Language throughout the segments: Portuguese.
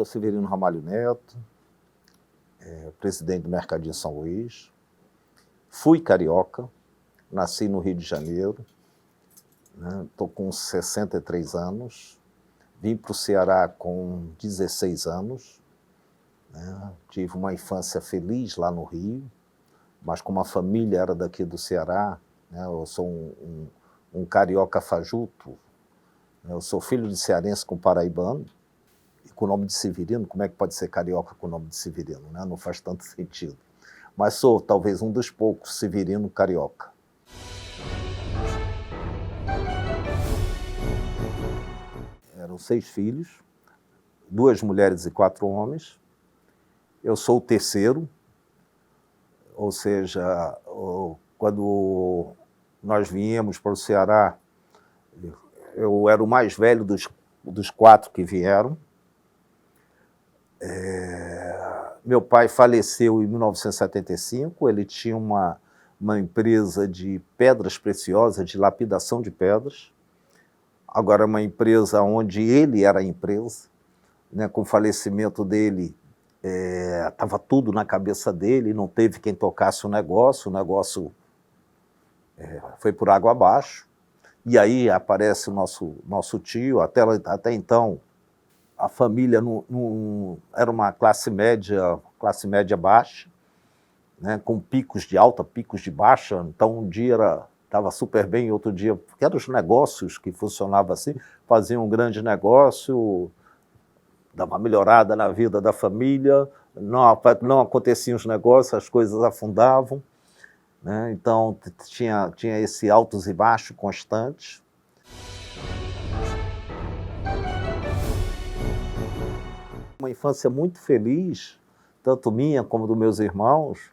sou Severino Ramalho Neto, presidente do Mercadinho São Luís. Fui carioca, nasci no Rio de Janeiro, estou com 63 anos, vim para o Ceará com 16 anos, tive uma infância feliz lá no Rio, mas como a família era daqui do Ceará, eu sou um carioca fajuto, eu sou filho de cearense com paraibano, e com o nome de Severino. Como é que pode ser carioca com o nome de Severino? Não faz tanto sentido. Mas sou talvez um dos poucos Severino carioca. Eram 6 filhos, 2 mulheres e 4 homens. Eu sou o terceiro, ou seja, quando nós viemos para o Ceará, eu era o mais velho dos 4 que vieram. Meu pai faleceu em 1975, ele tinha uma empresa de pedras preciosas, de lapidação de pedras. Agora, uma empresa onde ele era a empresa, com o falecimento dele, estava tudo na cabeça dele, não teve quem tocasse o negócio foi por água abaixo. E aí aparece o nosso tio. Até então, a família não era uma classe média baixa, com picos de alta, picos de baixa. Então, um dia estava super bem, outro dia, porque eram os negócios que funcionavam assim, faziam um grande negócio, dava uma melhorada na vida da família, não aconteciam os negócios, as coisas afundavam. Então, tinha esse altos e baixos constantes. Uma infância muito feliz, tanto minha como dos meus irmãos,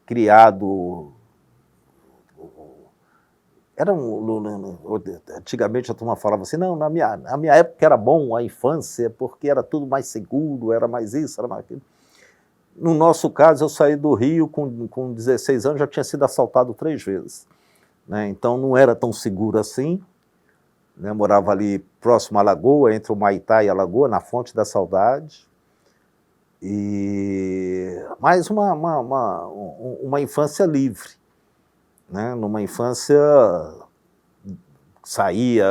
criado... Antigamente a turma falava assim, não, na minha época era bom a infância, porque era tudo mais seguro, era mais isso, era mais aquilo. No nosso caso, eu saí do Rio com 16 anos, já tinha sido assaltado 3 vezes. Então não era tão seguro assim. Morava ali próximo à Lagoa, entre o Maitá e a Lagoa, na Fonte da Saudade. Mas uma infância livre. Numa infância, saía,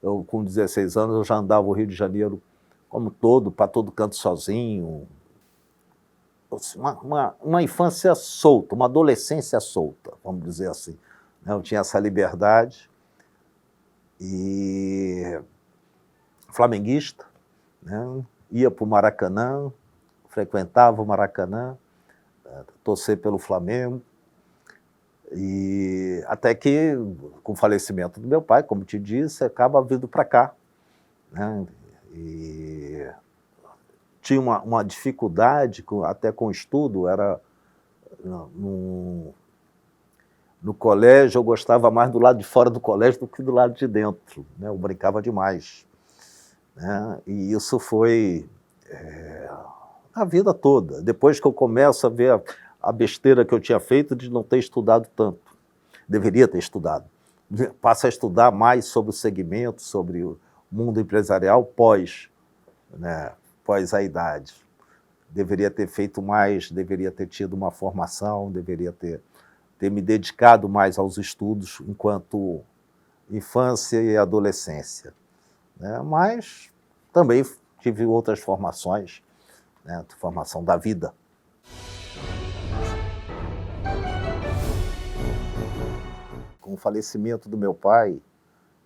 eu com 16 anos eu já andava o Rio de Janeiro como todo, para todo canto sozinho. Uma infância solta, uma adolescência solta, vamos dizer assim. Eu tinha essa liberdade. E flamenguista, ia para o Maracanã, frequentava o Maracanã, torcer pelo Flamengo. E até que, com o falecimento do meu pai, como te disse, acaba vindo para cá. E tinha uma dificuldade até com o estudo, no colégio eu gostava mais do lado de fora do colégio do que do lado de dentro, eu brincava demais. E isso foi a vida toda. Depois que eu começo a ver a besteira que eu tinha feito de não ter estudado tanto, deveria ter estudado. Passo a estudar mais sobre o segmento, sobre o mundo empresarial pós a idade. Deveria ter feito mais, deveria ter tido uma formação, deveria ter me dedicado mais aos estudos enquanto infância e adolescência. Mas também tive outras formações, formação da vida. Com o falecimento do meu pai,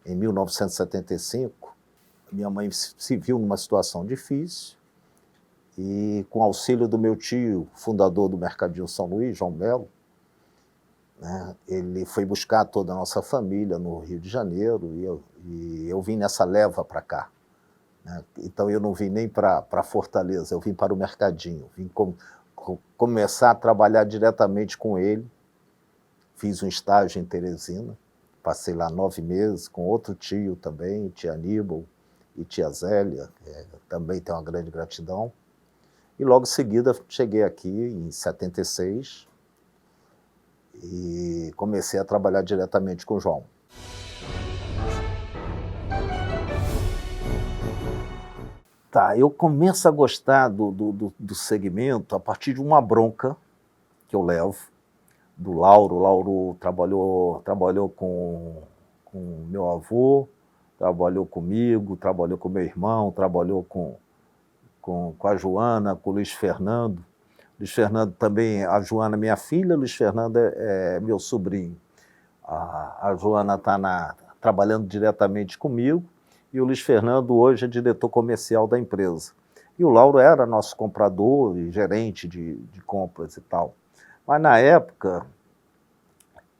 em 1975, minha mãe se viu numa situação difícil e, com auxílio do meu tio, fundador do Mercadinho São Luís, João Melo, ele foi buscar toda a nossa família no Rio de Janeiro e eu vim nessa leva para cá. Então eu não vim nem para Fortaleza, eu vim para o Mercadinho, vim começar a trabalhar diretamente com ele. Fiz um estágio em Teresina, passei lá 9 meses com outro tio também, tia Aníbal e tia Zélia, também tem uma grande gratidão. E logo em seguida cheguei aqui em 76, e comecei a trabalhar diretamente com o João. Tá, eu começo a gostar do segmento a partir de uma bronca que eu levo do Lauro. O Lauro trabalhou com meu avô, trabalhou comigo, trabalhou com meu irmão, trabalhou com a Joana, com o Luiz Fernando. Luiz Fernando também, a Joana minha filha, Luiz Fernando é meu sobrinho. A Joana está trabalhando diretamente comigo, e o Luiz Fernando hoje é diretor comercial da empresa. E o Lauro era nosso comprador e gerente de compras e tal. Mas na época,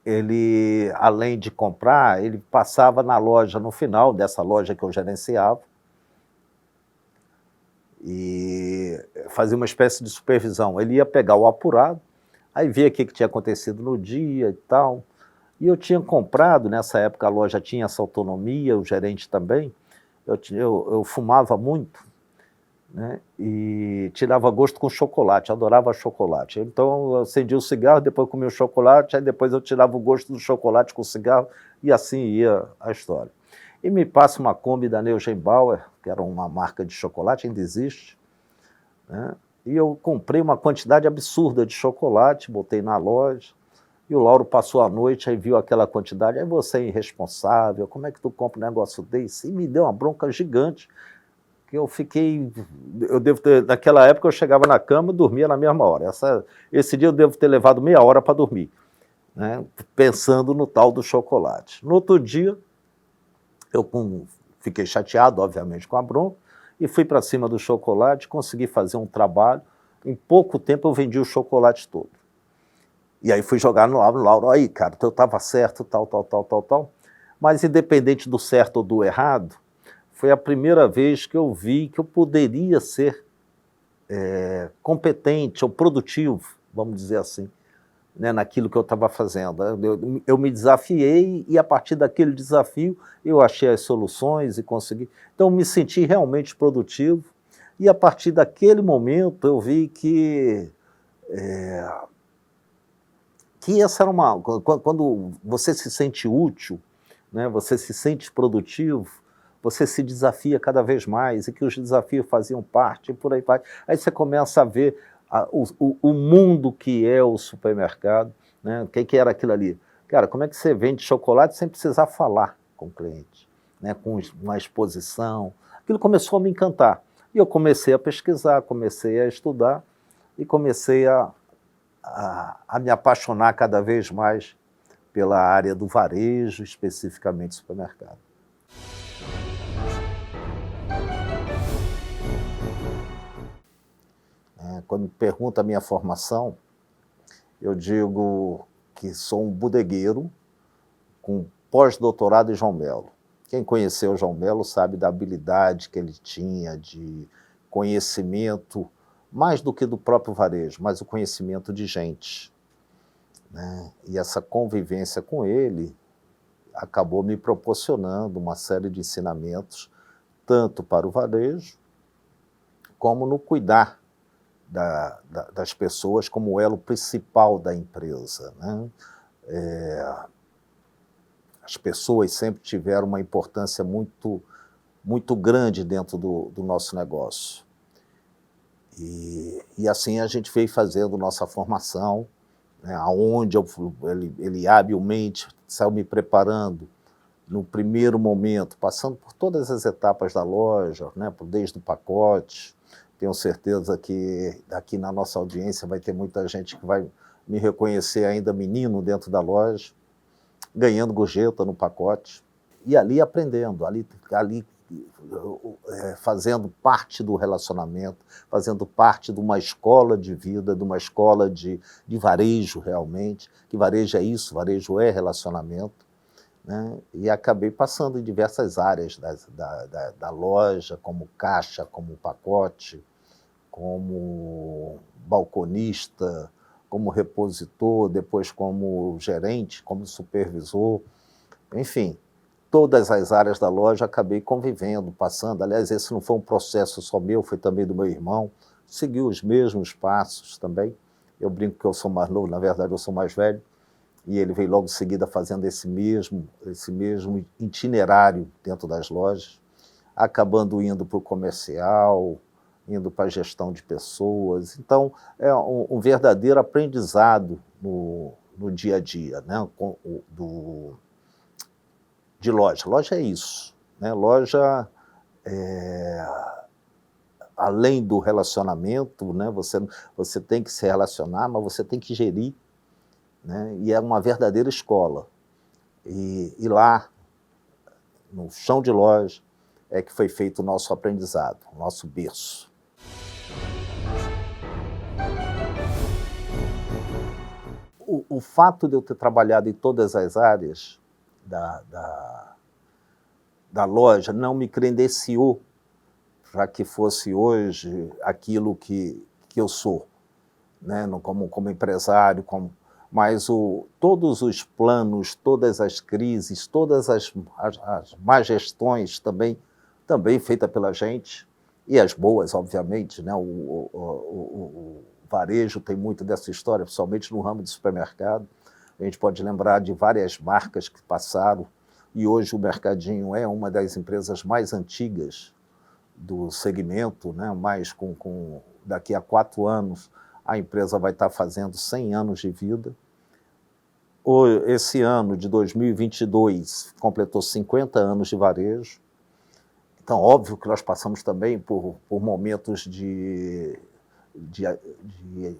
ele, além de comprar, ele passava na loja, no final dessa loja que eu gerenciava, e fazia uma espécie de supervisão. Ele ia pegar o apurado, aí via o que tinha acontecido no dia e tal. E eu tinha comprado, nessa época a loja tinha essa autonomia, o gerente também, eu fumava muito, né, e tirava gosto com chocolate, adorava chocolate. Então eu acendia o cigarro, depois comia o chocolate, aí depois eu tirava o gosto do chocolate com o cigarro, e assim ia a história. E me passa uma Kombi da Neugenbauer, que era uma marca de chocolate, ainda existe, né, e eu comprei uma quantidade absurda de chocolate, botei na loja, e o Lauro passou a noite, aí viu aquela quantidade, aí você é irresponsável, como é que tu compra um negócio desse? E me deu uma bronca gigante, que eu devo ter, naquela época eu chegava na cama e dormia na mesma hora. Esse dia eu devo ter levado meia hora para dormir, né, pensando no tal do chocolate. No outro dia, fiquei chateado, obviamente, com a bronca, e fui para cima do chocolate, consegui fazer um trabalho, em pouco tempo eu vendi o chocolate todo. E aí fui jogar no Lauro, aí, cara, eu estava certo, tal. Mas independente do certo ou do errado, foi a primeira vez que eu vi que eu poderia ser competente ou produtivo, vamos dizer assim, né, naquilo que eu estava fazendo. Eu me desafiei, e a partir daquele desafio eu achei as soluções e consegui. Então me senti realmente produtivo, e a partir daquele momento eu vi que essa era quando você se sente útil, né, você se sente produtivo, você se desafia cada vez mais, e que os desafios faziam parte, e por aí vai. Aí você começa a ver o mundo que é o supermercado, né, o que era aquilo ali. Cara, como é que você vende chocolate sem precisar falar com o cliente, né, com uma exposição? Aquilo começou a me encantar. E eu comecei a pesquisar, comecei a estudar, e comecei a me apaixonar cada vez mais pela área do varejo, especificamente supermercado. Quando me pergunta a minha formação, eu digo que sou um bodegueiro com pós-doutorado em João Melo. Quem conheceu o João Melo sabe da habilidade que ele tinha de conhecimento, mais do que do próprio varejo, mas o conhecimento de gente, né? E essa convivência com ele acabou me proporcionando uma série de ensinamentos, tanto para o varejo, como no cuidar das pessoas como o elo principal da empresa, né? As pessoas sempre tiveram uma importância muito, muito grande dentro do nosso negócio. E assim a gente veio fazendo nossa formação, né, onde ele habilmente saiu me preparando no primeiro momento, passando por todas as etapas da loja, né, desde o pacote. Tenho certeza que aqui na nossa audiência vai ter muita gente que vai me reconhecer ainda menino dentro da loja, ganhando gorjeta no pacote, e ali aprendendo, ali fazendo parte do relacionamento, fazendo parte de uma escola de vida, de uma escola de varejo realmente, que varejo é isso, varejo é relacionamento, né? E acabei passando em diversas áreas da loja, como caixa, como pacote, como balconista, como repositor, depois como gerente, como supervisor, enfim, todas as áreas da loja acabei convivendo, passando. Aliás, esse não foi um processo só meu, foi também do meu irmão, seguiu os mesmos passos também. Eu brinco que eu sou mais novo, na verdade eu sou mais velho, e ele veio logo em seguida fazendo esse mesmo itinerário dentro das lojas. acabando indo para o comercial, indo para a gestão de pessoas. Então, é um verdadeiro aprendizado no dia a dia, né? De loja. Loja é isso, né? Loja, além do relacionamento, né? Você tem que se relacionar, mas você tem que gerir, né? E é uma verdadeira escola. E lá, no chão de loja, é que foi feito o nosso aprendizado, o nosso berço. O fato de eu ter trabalhado em todas as áreas da loja não me credenciou para que fosse hoje aquilo que eu sou, né? Como empresário, mas todos os planos, todas as crises, todas as má gestões também feitas pela gente, e as boas, obviamente, né? O varejo tem muito dessa história, principalmente no ramo de supermercado. A gente pode lembrar de várias marcas que passaram, e hoje o Mercadinho é uma das empresas mais antigas do segmento, né? Mas daqui a 4 anos a empresa vai estar fazendo 100 anos de vida. Esse ano de 2022 completou 50 anos de varejo. Então, óbvio que nós passamos também por momentos de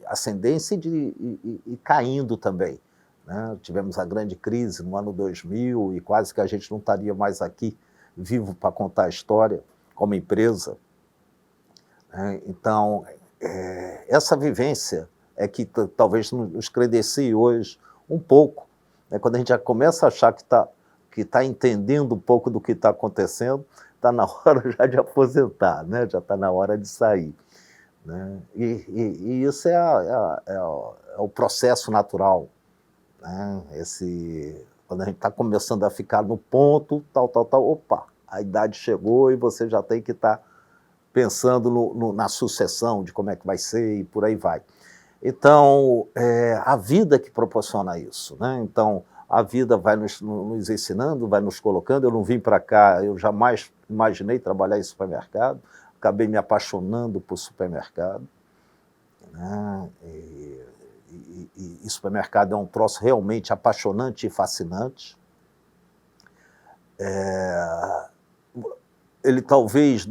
ascendência e caindo também, né? Tivemos a grande crise no ano 2000 e quase que a gente não estaria mais aqui vivo para contar a história como empresa, né? Então, essa vivência é que talvez nos credencie hoje um pouco, né? Quando a gente já começa a achar que tá entendendo um pouco do que está acontecendo, está na hora já de aposentar, né? Já está na hora de sair, né? E isso é o processo natural, né? Quando a gente está começando a ficar no ponto, opa, a idade chegou e você já tem que estar pensando na sucessão, de como é que vai ser e por aí vai. Então, a vida que proporciona isso, né? Então, a vida vai nos ensinando, vai nos colocando. Eu não vim para cá, eu jamais imaginei trabalhar em supermercado, acabei me apaixonando por supermercado, né? E supermercado é um troço realmente apaixonante e fascinante. Ele talvez,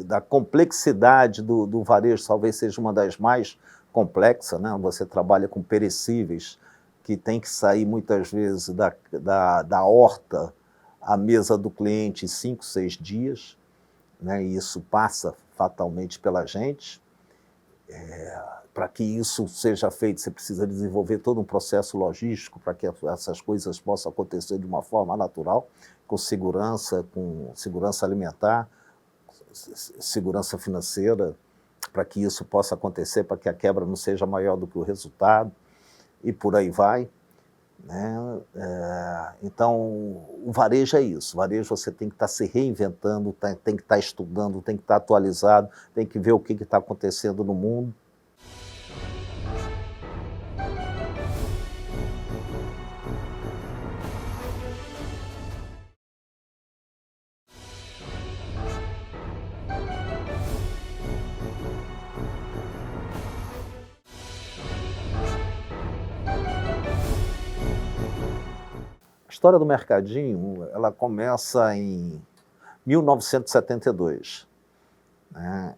da complexidade do varejo, talvez seja uma das mais complexas, né? Você trabalha com perecíveis, que tem que sair muitas vezes da horta à mesa do cliente em 5, 6 dias, né? E isso passa fatalmente pela gente. Para que isso seja feito, você precisa desenvolver todo um processo logístico para que essas coisas possam acontecer de uma forma natural, com segurança alimentar, segurança financeira, para que isso possa acontecer, para que a quebra não seja maior do que o resultado, e por aí vai, né? Então, o varejo é isso. O varejo você tem que estar se reinventando, tem que estar estudando, tem que estar atualizado, tem que ver o que está acontecendo no mundo. A história do Mercadinho, ela começa em 1972. Né?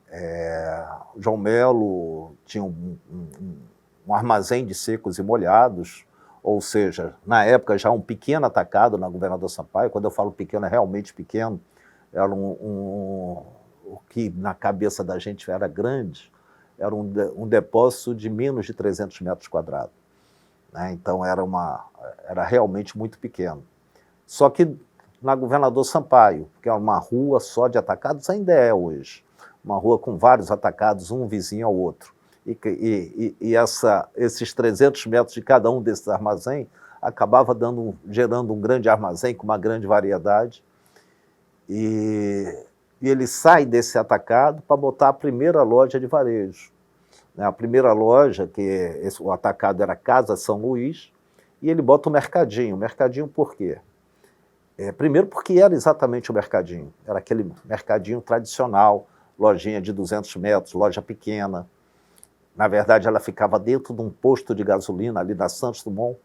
O João Melo tinha um armazém de secos e molhados, ou seja, na época já um pequeno atacado na Governador Sampaio. Quando eu falo pequeno, é realmente pequeno. Era o que na cabeça da gente era grande, era um depósito de menos de 300 metros quadrados. Né? Então era realmente muito pequeno. Só que na Governador Sampaio, que é uma rua só de atacados, ainda é hoje. Uma rua com vários atacados, um vizinho ao outro. Esses 300 metros de cada um desses armazéns acabava gerando um grande armazém com uma grande variedade. E ele sai desse atacado para botar a primeira loja de varejo. A primeira loja, o atacado era Casa São Luís, e ele bota o Mercadinho. O Mercadinho por quê? Primeiro porque era exatamente o mercadinho, era aquele mercadinho tradicional, lojinha de 200 metros, loja pequena. Na verdade, ela ficava dentro de um posto de gasolina ali na Santos Dumont.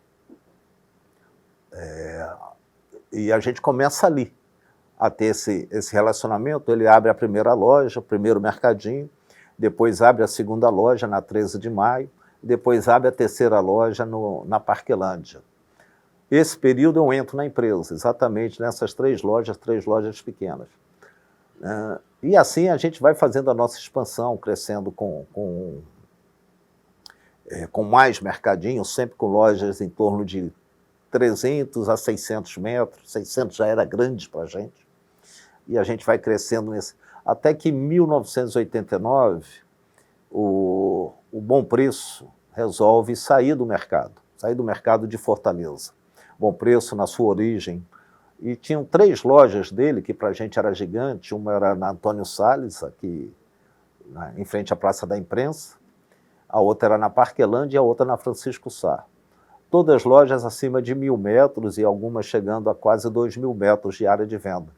E a gente começa ali a ter esse relacionamento. Ele abre a primeira loja, o primeiro mercadinho, depois abre a segunda loja na 13 de maio, depois abre a terceira loja na Parquelândia. Esse período eu entro na empresa, exatamente nessas três lojas pequenas. E assim a gente vai fazendo a nossa expansão, crescendo com mais mercadinhos, sempre com lojas em torno de 300 a 600 metros, 600 já era grande para a gente, e a gente vai crescendo até que em 1989, o Bom Preço resolve sair do mercado de Fortaleza. Bom Preço, na sua origem, e tinham 3 lojas dele, que para a gente era gigante. Uma era na Antônio Salles, aqui em frente à Praça da Imprensa, a outra era na Parquelândia e a outra na Francisco Sá. Todas lojas acima de 1.000 metros e algumas chegando a quase 2.000 metros de área de venda.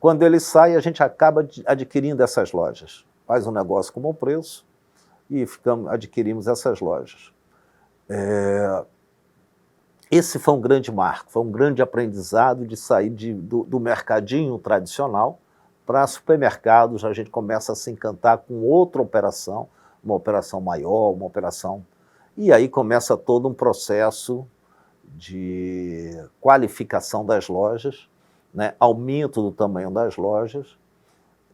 Quando ele sai, a gente acaba adquirindo essas lojas. Faz um negócio com Bom Preço e adquirimos essas lojas. Esse foi um grande marco, foi um grande aprendizado de sair do mercadinho tradicional para supermercados. A gente começa a se encantar com outra operação, uma operação maior, uma operação... E aí começa todo um processo de qualificação das lojas, né? Aumento do tamanho das lojas,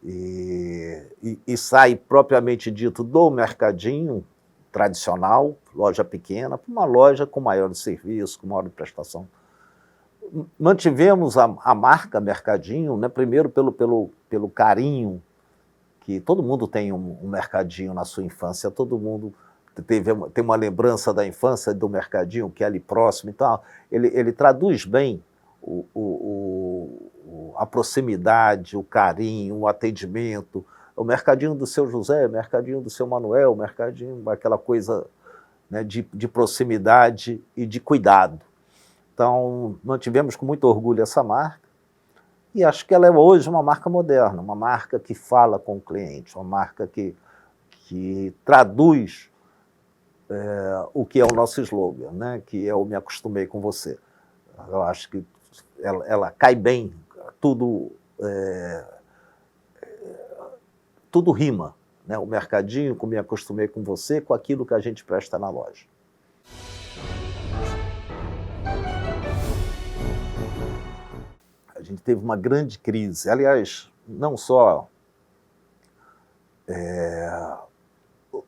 e sai propriamente dito do mercadinho tradicional, loja pequena, para uma loja com maior serviço, com maior prestação. Mantivemos a marca Mercadinho, né? Primeiro pelo carinho, que todo mundo tem um mercadinho na sua infância, todo mundo tem uma lembrança da infância do mercadinho, que é ali próximo e tal. Ele traduz bem a proximidade, o carinho, o atendimento. O mercadinho do seu José, o mercadinho do seu Manuel, o mercadinho, aquela coisa, né, de proximidade e de cuidado. Então, mantivemos com muito orgulho essa marca, e acho que ela é hoje uma marca moderna, uma marca que fala com o cliente, uma marca que traduz o que é o nosso slogan, né, que é o Me Acostumei com Você. Eu acho que ela cai bem, tudo rima, né? O mercadinho, com Me Acostumei com Você, com aquilo que a gente presta na loja. A gente teve uma grande crise, aliás, não só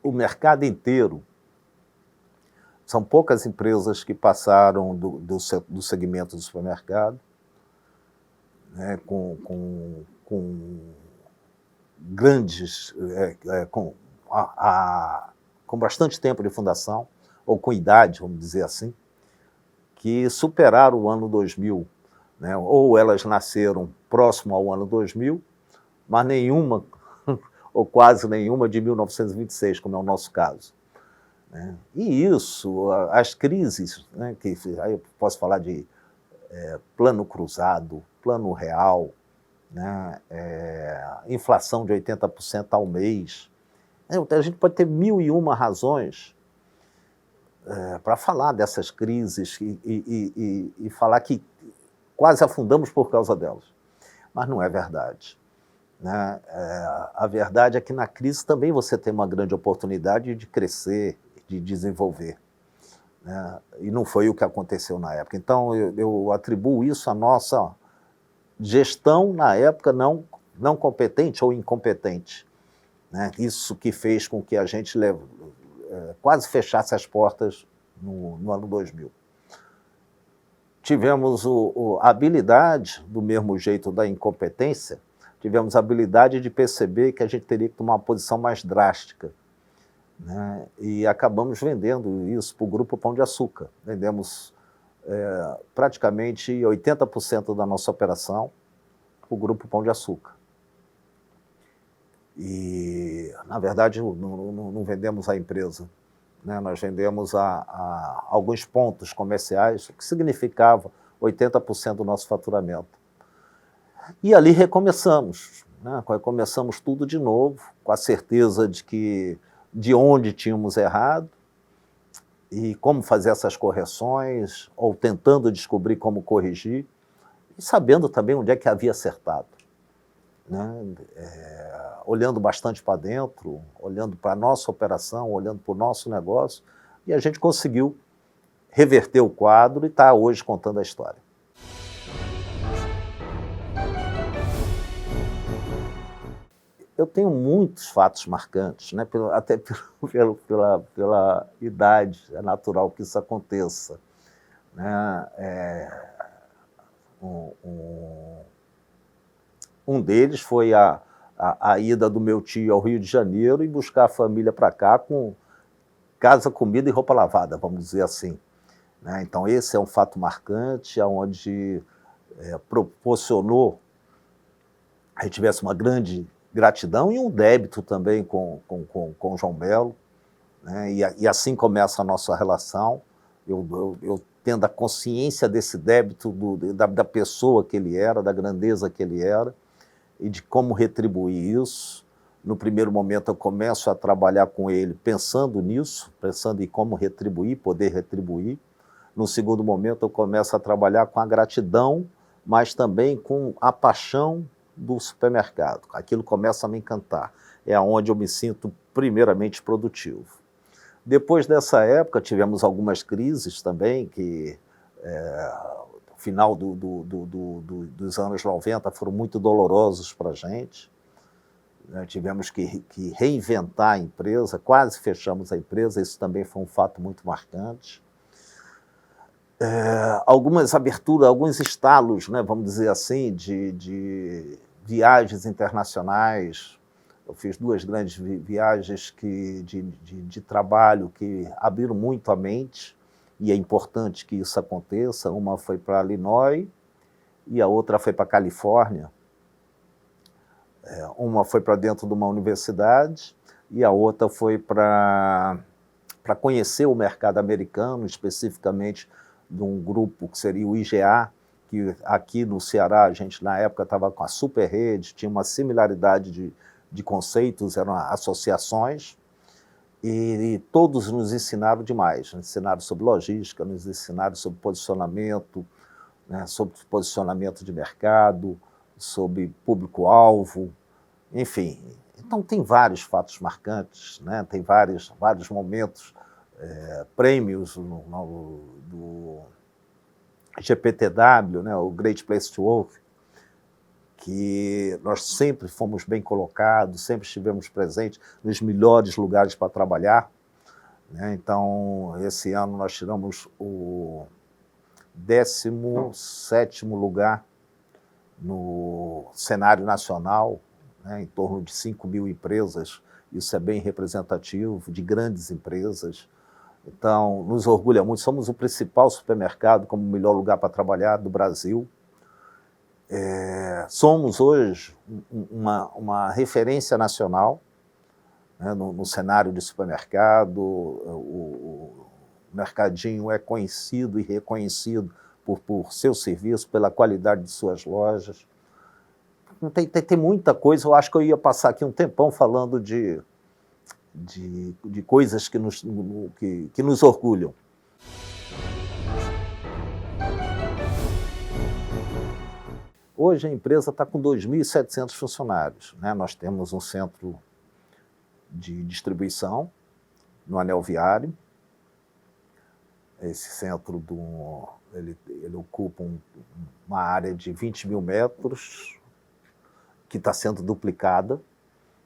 o mercado inteiro. São poucas empresas que passaram do segmento do supermercado, né, com grandes, com bastante tempo de fundação, ou com idade, vamos dizer assim, que superaram o ano 2000. Né? Ou elas nasceram próximo ao ano 2000, mas nenhuma, ou quase nenhuma, de 1926, como é o nosso caso. Né? E isso, as crises, né, que aí eu posso falar de plano cruzado, plano real, né, inflação de 80% ao mês. A gente pode ter 1.001 razões para falar dessas crises e falar que quase afundamos por causa delas. Mas não é verdade. Né? A verdade é que na crise também você tem uma grande oportunidade de crescer, de desenvolver. Né? E não foi o que aconteceu na época. Então, eu atribuo isso à nossa gestão, na época, não competente ou incompetente. Né? Isso que fez com que a gente quase fechasse as portas no ano 2000. Tivemos a habilidade, do mesmo jeito da incompetência, tivemos a habilidade de perceber que a gente teria que tomar uma posição mais drástica. Né? E acabamos vendendo isso para o Grupo Pão de Açúcar. Vendemos praticamente 80% da nossa operação para o Grupo Pão de Açúcar. E, na verdade, não vendemos a empresa. Né? Nós vendemos a alguns pontos comerciais, o que significava 80% do nosso faturamento. E ali recomeçamos, né? Começamos tudo de novo, com a certeza de onde tínhamos errado e como fazer essas correções, ou tentando descobrir como corrigir, e sabendo também onde é que havia acertado, né? Olhando bastante para dentro, olhando para a nossa operação, olhando para o nosso negócio, e a gente conseguiu reverter o quadro e está hoje contando a história. Eu tenho muitos fatos marcantes, né? Até pela idade, é natural que isso aconteça, né? Um deles foi a ida do meu tio ao Rio de Janeiro e buscar a família para cá com casa, comida e roupa lavada, vamos dizer assim, né? Então esse é um fato marcante, onde proporcionou a gente tivesse uma grande gratidão e um débito também com o João Belo, né? E assim começa a nossa relação, eu tendo a consciência desse débito, da pessoa que ele era, da grandeza que ele era, e de como retribuir isso. No primeiro momento eu começo a trabalhar com ele pensando nisso, pensando em como retribuir, poder retribuir. No segundo momento eu começo a trabalhar com a gratidão, mas também com a paixão do supermercado. Aquilo começa a me encantar. É onde eu me sinto primeiramente produtivo. Depois dessa época tivemos algumas crises também, que no final dos anos 90 foram muito dolorosos para a gente. Tivemos que reinventar a empresa, quase fechamos a empresa, isso também foi um fato muito marcante. Algumas aberturas, alguns estalos, né, vamos dizer assim, de viagens internacionais. Eu fiz 2 grandes viagens de trabalho que abriram muito a mente, e é importante que isso aconteça. Uma foi para Illinois e a outra foi para Califórnia. Uma foi para dentro de uma universidade e a outra foi para conhecer o mercado americano, especificamente de um grupo que seria o IGA, que aqui no Ceará a gente na época estava com a Super Rede, tinha uma similaridade de conceitos, eram associações, e todos nos ensinaram demais, nos ensinaram sobre logística, nos ensinaram sobre posicionamento, né, sobre posicionamento de mercado, sobre público-alvo, enfim. Então tem vários fatos marcantes, né, tem vários momentos, prêmios do GPTW, né, o Great Place to Work, que nós sempre fomos bem colocados, sempre estivemos presentes nos melhores lugares para trabalhar, né? Então, esse ano nós tiramos o 17º lugar no cenário nacional, né, em torno de 5.000 empresas, isso é bem representativo, de grandes empresas. Então, nos orgulha muito, somos o principal supermercado como o melhor lugar para trabalhar do Brasil. Somos hoje uma referência nacional, né, no cenário de supermercado. O Mercadinho é conhecido e reconhecido por seu serviço, pela qualidade de suas lojas. Tem muita coisa, eu acho que eu ia passar aqui um tempão falando de coisas que nos orgulham. Hoje a empresa está com 2.700 funcionários, né? Nós temos um centro de distribuição no Anel Viário. Esse centro ele ocupa uma área de 20.000 metros, que está sendo duplicada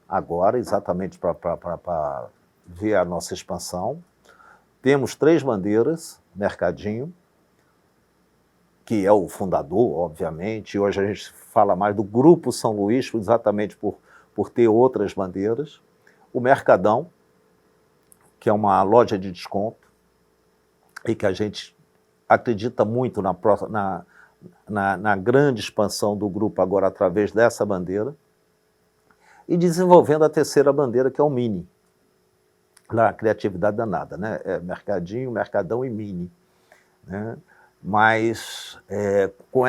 agora, exatamente para ver a nossa expansão. Temos 3 bandeiras, Mercadinho, que é o fundador, obviamente. Hoje a gente fala mais do Grupo São Luís, exatamente por ter outras bandeiras. O Mercadão, que é uma loja de desconto, e que a gente acredita muito na grande expansão do grupo agora através dessa bandeira, e desenvolvendo a 3ª bandeira, que é o Mini. Lá, a criatividade danada, né? Mercadinho, Mercadão e Mini, né? mas com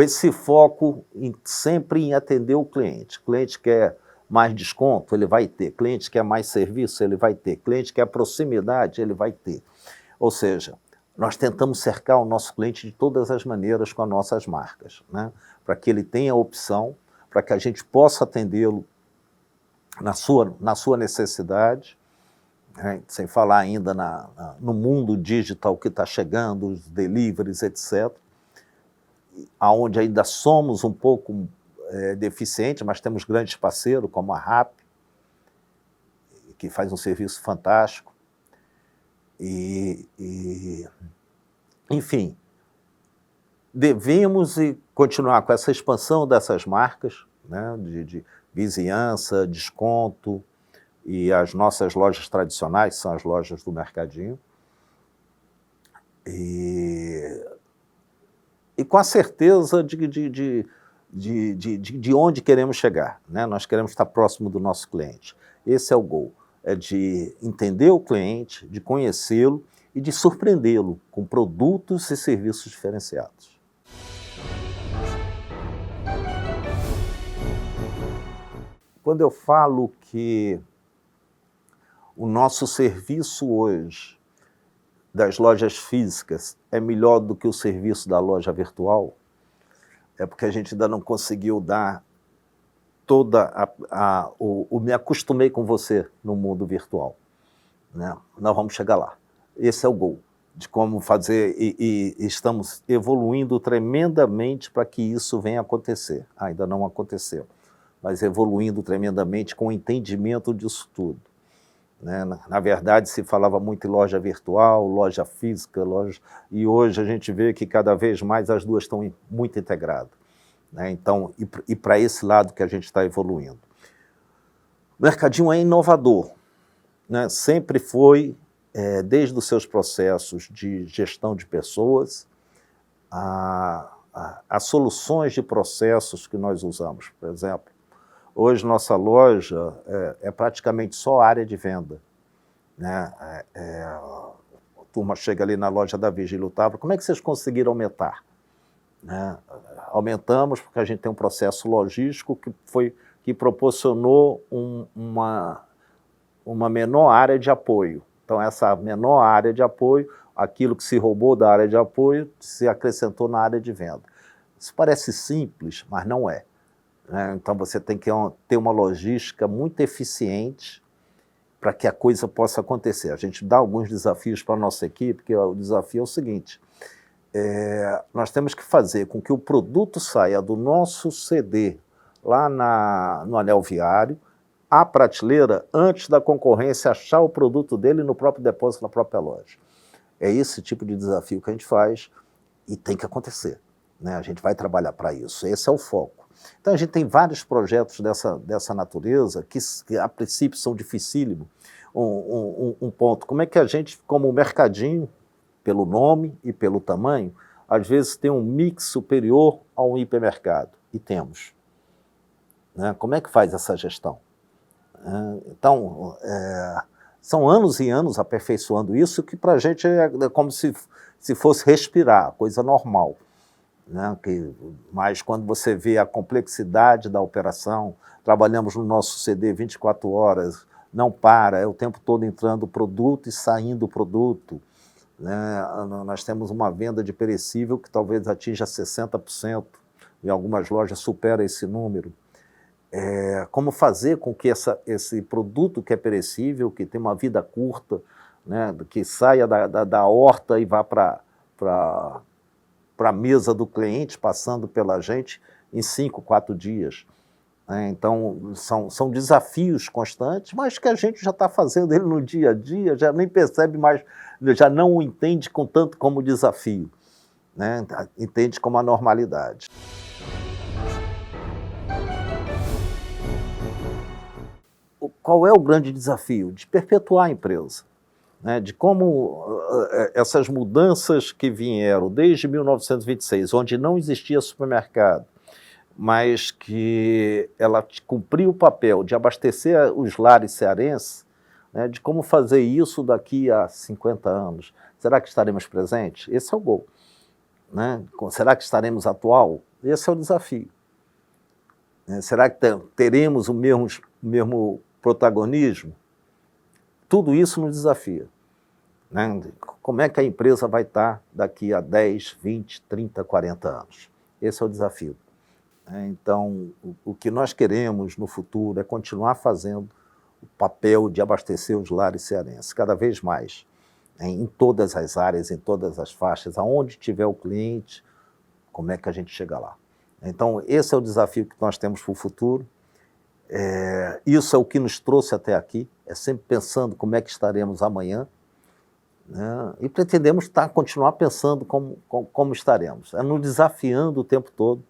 esse foco sempre em atender o cliente. O cliente quer mais desconto, ele vai ter. O cliente quer mais serviço, ele vai ter. O cliente quer proximidade, ele vai ter. Ou seja, nós tentamos cercar o nosso cliente de todas as maneiras com as nossas marcas, né? Para que ele tenha opção, para que a gente possa atendê-lo na sua necessidade, né? Sem falar ainda no mundo digital que está chegando, os deliveries, etc., onde ainda somos um pouco deficientes, mas temos grandes parceiros, como a Rappi, que faz um serviço fantástico. Enfim, devemos continuar com essa expansão dessas marcas, né, de vizinhança, desconto, e as nossas lojas tradicionais, são as lojas do Mercadinho. E com a certeza de onde queremos chegar, né? Nós queremos estar próximo do nosso cliente. Esse é o goal, é de entender o cliente, de conhecê-lo e de surpreendê-lo com produtos e serviços diferenciados. Quando eu falo que o nosso serviço hoje das lojas físicas é melhor do que o serviço da loja virtual, é porque a gente ainda não conseguiu dar me acostumei com você no mundo virtual, né? Nós vamos chegar lá. Esse é o goal, de como fazer, e estamos evoluindo tremendamente para que isso venha acontecer. Ainda não aconteceu, mas evoluindo tremendamente com o entendimento disso tudo, né? Na verdade, se falava muito em loja virtual, loja física, e hoje a gente vê que cada vez mais as duas estão muito integradas, né? Então, e para esse lado que a gente está evoluindo. O Mercadinho é inovador, né? Sempre foi, desde os seus processos de gestão de pessoas, a soluções de processos que nós usamos. Por exemplo, hoje nossa loja é praticamente só área de venda, né? A turma chega ali na loja da Vigílio Távora, como é que vocês conseguiram aumentar? Né? Aumentamos porque a gente tem um processo logístico que proporcionou uma menor área de apoio. Então, essa menor área de apoio, aquilo que se roubou da área de apoio, se acrescentou na área de venda. Isso parece simples, mas não é. Então, você tem que ter uma logística muito eficiente para que a coisa possa acontecer. A gente dá alguns desafios para a nossa equipe, porque o desafio é o seguinte: nós temos que fazer com que o produto saia do nosso CD lá no anel viário, à prateleira, antes da concorrência achar o produto dele no próprio depósito, na própria loja. É esse tipo de desafio que a gente faz e tem que acontecer, né? A gente vai trabalhar para isso, esse é o foco. Então a gente tem vários projetos dessa natureza que a princípio são dificílimos. Um ponto, como é que a gente, como Mercadinho, pelo nome e pelo tamanho, às vezes tem um mix superior ao hipermercado, e temos, né? Como é que faz essa gestão? Então, são anos e anos aperfeiçoando isso, que para a gente é como se fosse respirar, coisa normal, né? Mas quando você vê a complexidade da operação, trabalhamos no nosso CD 24 horas, não para, é o tempo todo entrando produto e saindo produto, né? Nós temos uma venda de perecível que talvez atinja 60%, em algumas lojas supera esse número. Como fazer com que esse produto que é perecível, que tem uma vida curta, né, que saia da horta e vá para a mesa do cliente, passando pela gente, em 5, 4 dias. Então, são desafios constantes, mas que a gente já está fazendo ele no dia a dia, já nem percebe mais, já não o entende tanto como desafio, né? Entende como a normalidade. Qual é o grande desafio? De perpetuar a empresa, né? De como essas mudanças que vieram desde 1926, onde não existia supermercado, mas que ela cumpriu o papel de abastecer os lares cearenses, né, de como fazer isso daqui a 50 anos. Será que estaremos presentes? Esse é o gol. Né? Será que estaremos atual? Esse é o desafio. Será que teremos o mesmo protagonismo? Tudo isso nos desafia. Né? Como é que a empresa vai estar daqui a 10, 20, 30, 40 anos? Esse é o desafio. Então, o que nós queremos no futuro é continuar fazendo o papel de abastecer os lares cearenses, cada vez mais, em todas as áreas, em todas as faixas, aonde tiver o cliente, como é que a gente chega lá. Então, esse é o desafio que nós temos para o futuro. Isso é o que nos trouxe até aqui, é sempre pensando como é que estaremos amanhã, né? E pretendemos continuar pensando como estaremos, nos desafiando o tempo todo,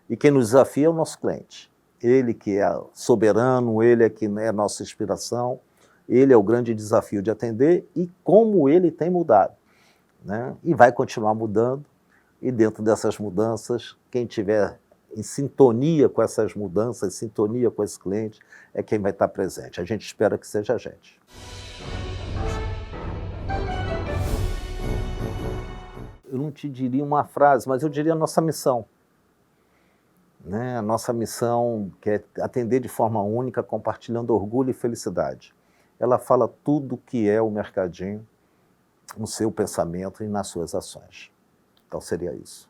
e quem nos desafia é o nosso cliente. Ele que é soberano, ele é que é nossa inspiração, ele é o grande desafio de atender e como ele tem mudado, né? E vai continuar mudando, e dentro dessas mudanças, quem tiver em sintonia com essas mudanças, em sintonia com esse cliente, é quem vai estar presente. A gente espera que seja a gente. Eu não te diria uma frase, mas eu diria a nossa missão. Né? A nossa missão, que é atender de forma única, compartilhando orgulho e felicidade. Ela fala tudo o que é o mercadinho no seu pensamento e nas suas ações. Então seria isso.